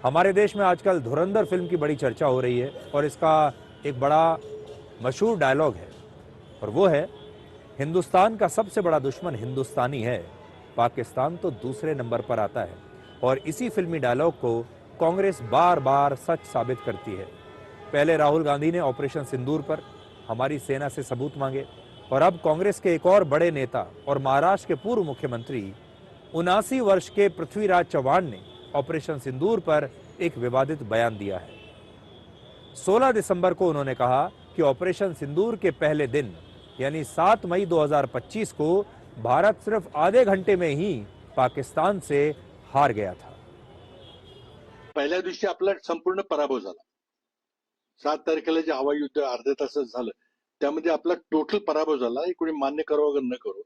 हमारे देश में आजकल धुरंधर फिल्म की बड़ी चर्चा हो रही है और इसका एक बड़ा मशहूर डायलॉग है और वो है, हिंदुस्तान का सबसे बड़ा दुश्मन हिंदुस्तानी है, पाकिस्तान तो दूसरे नंबर पर आता है। और इसी फिल्मी डायलॉग को कांग्रेस बार बार सच साबित करती है। पहले राहुल गांधी ने ऑपरेशन सिंदूर पर हमारी सेना से सबूत मांगे और अब कांग्रेस के एक और बड़े नेता और महाराष्ट्र के पूर्व मुख्यमंत्री 79 वर्ष के पृथ्वीराज चव्हाण ने ऑपरेशन सिंदूर पर एक विवादित बयान दिया है। 16 दिसंबर को उन्होंने कहा कि ऑपरेशन सिंदूर के पहले दिन यानी 7 मई 2025 को भारत सिर्फ आधे घंटे में ही पाकिस्तान से हार गया था। पहिल्या दिवशी आपला संपूर्ण पराभव झाला। 7 तारखेला जे हवाई युद्ध अर्ध्या तासात झालं त्यामध्ये आपला टोटल पराभव झाला, हे कोणी मान्य करो अगर न करो।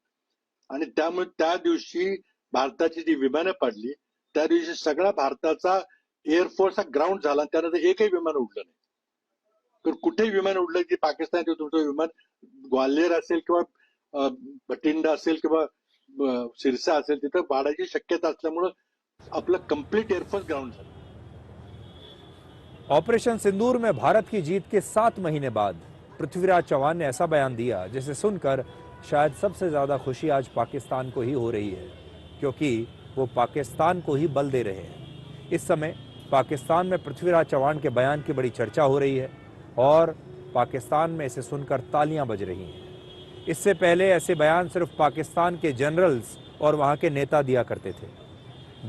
आणि त्यामुळे त्या दिवशी भारताची जी विमानं पडली त्या दिवशी सगळा भारताचा एअरफोर्स हा ग्राउंड झाला, त्यानंतर एकही विमान उडलं नाही। तर कुठेही विमान उडलं की पाकिस्तानचं तुमचं विमान ग्वाल्हेर असेल किंवा भटिंडा असेल किंवा सिरसा असेल तिथं पाडायची शक्यता असल्यामुळे आपलं कंप्लीट एअरफोर्स ग्राउंड झालं। ऑपरेशन सिंदूर में भारत की जीत के 7 महीने बाद पृथ्वीराज चव्हाण ने ऐसा बयान दिया जिसे सुनकर शायद सबसे ज्यादा खुशी आज पाकिस्तान को ही हो रही है, क्योंकि वो पाकिस्तान को ही बल दे रहे हैं। इस समय पाकिस्तान में पृथ्वीराज चव्हाण के बयान की बड़ी चर्चा हो रही है और पाकिस्तान में इसे सुनकर तालियां बज रही हैं। इससे पहले ऐसे बयान सिर्फ पाकिस्तान के जनरल्स और वहां के नेता दिया करते थे।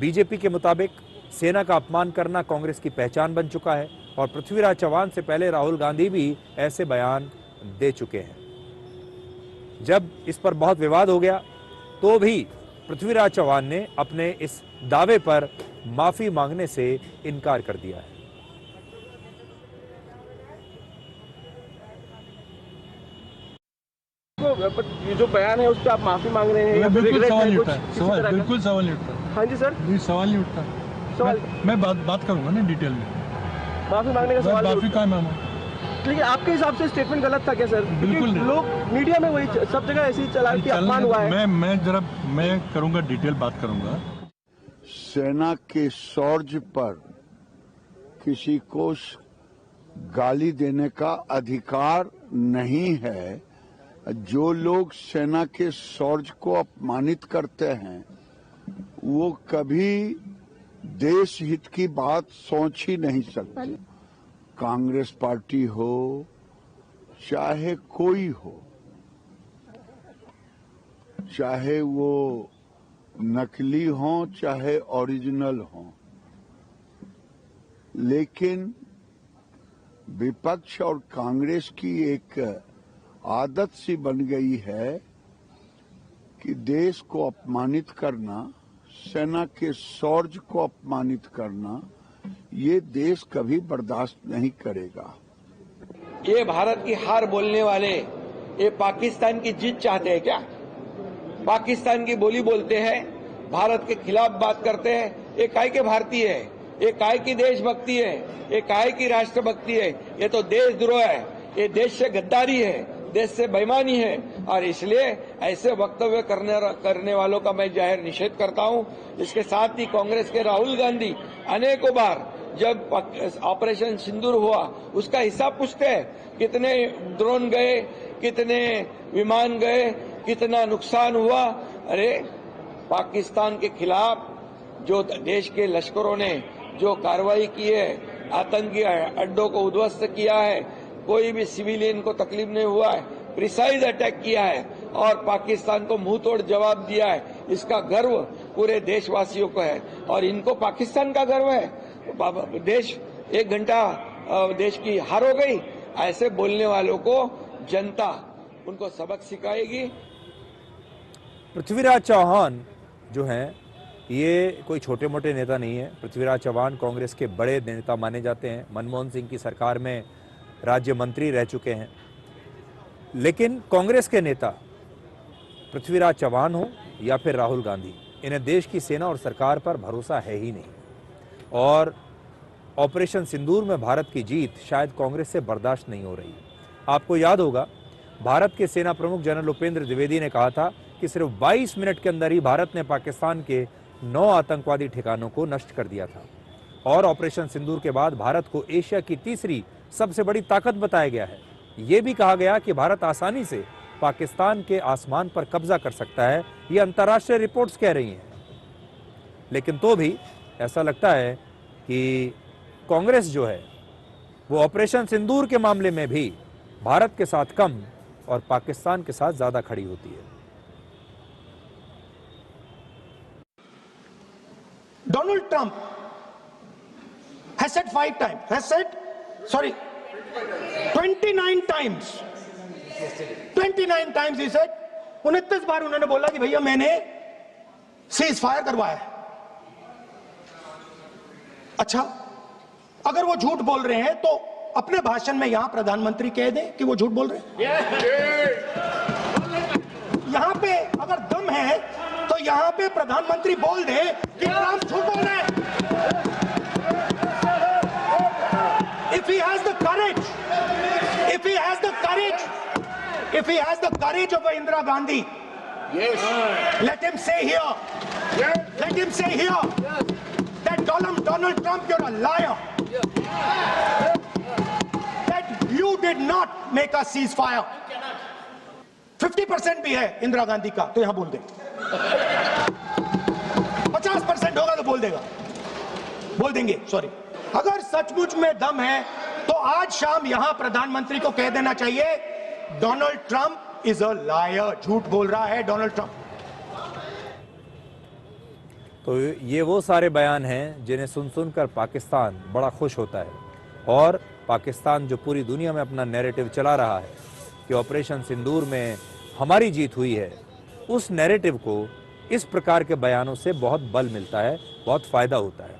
बीजेपी के मुताबिक सेना का अपमान करना कांग्रेस की पहचान बन चुका है और पृथ्वीराज चव्हाण से पहले राहुल गांधी भी ऐसे बयान दे चुके हैं। जब इस पर बहुत विवाद हो गया तो भी पृथ्वीराज चव्हाण ने अपने इस दावे पर माफी मांगने से इनकार कर दिया है। ये जो बयान है उस पर आप माफी मांग रहे हैं? बिल्कुल सवाल नहीं उठता, बिल्कुल सवाल नहीं उठता। हाँ जी सर, सवाल नहीं उठता। मैं बात करूंगा ना डिटेल में। माफी मांगने का सवाल माफी कहाँ मांगू? लेकिन आपके हिसाब से स्टेटमेंट गलत था क्या सर? बिल्कुल नहीं। लोग मीडिया में वही सब जगह ऐसे ही चला कि अपमान हुआ है। मैं करूंगा, डिटेल बात करूंगा। सेना के शौर्य पर किसी को गाली देने का अधिकार नहीं है। जो लोग सेना के शौर्य को अपमानित करते हैं वो कभी देश हित की बात सोच ही नहीं सकते। कांग्रेस पार्टी हो चाहे कोई हो, चाहे वो नकली हो चाहे ओरिजिनल हो, लेकिन विपक्ष और कांग्रेस की एक आदत सी बन गई है कि देश को अपमानित करना, सेना के शौर्य को अपमानित करना, ये देश कभी बर्दाश्त नहीं करेगा। ये भारत की हार बोलने वाले ये पाकिस्तान की जीत चाहते हैं क्या? पाकिस्तान की बोली बोलते हैं, भारत के खिलाफ बात करते हैं। ये काय के भारतीय है, ये काय की देशभक्ति है, ये काय की राष्ट्रभक्ति है? ये तो देशद्रोह है, ये देश से गद्दारी है, देश से बेईमानी है। और इसलिए ऐसे वक्तव्य करने वालों का मैं जाहिर निषेध करता हूं। इसके साथ ही कांग्रेस के राहुल गांधी अनेकों बार जब ऑपरेशन सिंदूर हुआ उसका हिसाब पूछते हैं, कितने ड्रोन गए, कितने विमान गए, कितना नुकसान हुआ। अरे पाकिस्तान के खिलाफ जो देश के लश्करों ने जो कार्रवाई की है, आतंकी अड्डों को उद्ध्वस्त किया है, कोई भी सिविलियन को तकलीफ नहीं हुआ है, प्रिसाइज अटैक किया है और पाकिस्तान को मुंह तोड़ जवाब दिया है, इसका गर्व पूरे देशवासियों को है। और इनको पाकिस्तान का गर्व है। देश 1 घंटा देश की हार हो गई, ऐसे बोलने वालों को जनता उनको सबक सिखाएगी। पृथ्वीराज चव्हाण जो हैं ये कोई छोटे मोटे नेता नहीं है। पृथ्वीराज चव्हाण कांग्रेस के बड़े नेता माने जाते हैं। मनमोहन सिंह की सरकार में राज्य मंत्री रह चुके हैं। लेकिन कांग्रेस के नेता पृथ्वीराज चव्हाण हो या फिर राहुल गांधी, इन्हें देश की सेना और सरकार पर भरोसा है ही नहीं। और ऑपरेशन सिंदूर में भारत की जीत शायद कांग्रेस से बर्दाश्त नहीं हो रही। आपको याद होगा, भारत के सेना प्रमुख जनरल उपेंद्र द्विवेदी ने कहा था कि सिर्फ 22 मिनट के अंदर ही भारत ने पाकिस्तान के 9 आतंकवादी ठिकानों को नष्ट कर दिया था। और ऑपरेशन सिंदूर के बाद भारत को एशिया की तीसरी सबसे बड़ी ताकत बताया गया है। ये भी कहा गया कि भारत आसानी से पाकिस्तान के आसमान पर कब्जा कर सकता है, ये अंतर्राष्ट्रीय रिपोर्ट्स कह रही हैं। लेकिन तो भी ऐसा लगता है कि कांग्रेस जो है वो ऑपरेशन सिंदूर के मामले में भी भारत के साथ कम और पाकिस्तान के साथ ज्यादा खड़ी होती है। Donald Trump has said 29 times. 29 times he said, 29 बार उन्होंने बोला कि भैया मैंने सीज फायर करवाया है। अच्छा, अगर वो झूठ बोल रहे हैं तो अपने भाषण में यहां प्रधानमंत्री कह दें कि वो झूठ बोल रहे हैं। यहां पे अगर दम है तो यहां पे प्रधानमंत्री बोल दे कि ट्रंप झूठ बोल रहे हैं। If he has the courage, if he has the courage of Indira Gandhi, let him say here, that Donald Trump, you're a liar. That you did not make a ceasefire. 50% भी है इंदिरा गांधी का तो यहां बोल दे। 50% होगा तो बोल देंगे, सॉरी। अगर सचमुच में दम है तो आज शाम यहां प्रधानमंत्री को कह देना चाहिए Donald Trump is a liar, झूठ बोल रहा है डोनाल्ड ट्रंप। तो ये वो सारे बयान हैं जिन्हें सुनकर पाकिस्तान बड़ा खुश होता है, और पाकिस्तान जो पूरी दुनिया में अपना नैरेटिव चला रहा है कि ऑपरेशन सिंदूर में हमारी जीत हुई है, उस नैरेटिव को इस प्रकार के बयानों से बहुत बल मिलता है, बहुत फायदा होता है।